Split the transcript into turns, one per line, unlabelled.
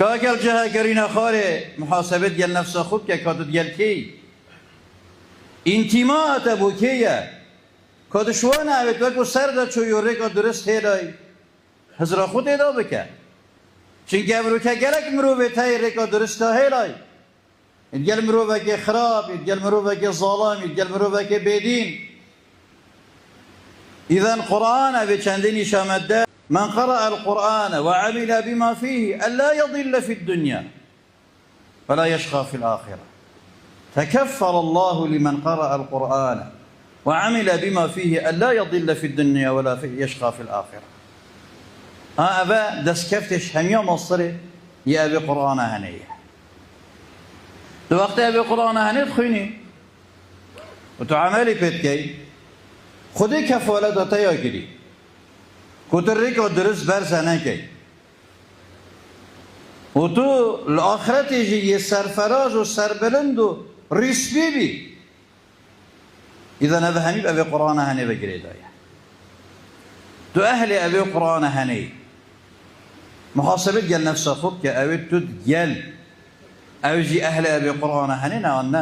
كاكل جها كرينا خاري محاسبة ديال نفس خود كادو ديال كي انتماء ابو كيه كادو شوانا بتوكو سردا شو يوريك درست هيداي حضر خود ادا بك چونکه امرو که گلک مروبه تای رکا درسته هیلای گل مروبه که خراب گل مروبه که ظالم گل مروبه که بدین اذا قرآن به چندین شامده من قرأ القرآن وعمل بما فيه ألا يضل في الدنيا ولا يشقى في الآخرة تكفل الله لمن قرأ القرآن وعمل بما فيه ألا يضل في الدنيا ولا يشقى في الآخرة أبا دست كفتش هميا مصري يا أبي قرآن هنية وقت أبي قرآن هنية تخيني وتعملي بيتكي خودي كفالة داتايا كري كتريك ودرس برسانه كي وتو الآخرت يجي سرفراز و سربلند و رسبي بي إذا نفهمي بأبي قرآن هنية بقري دايا تو أهل أبي قرآن هنية محاسبة جل نفسه خود كأبي تد جل أوجي أهل أبي قرآن هنية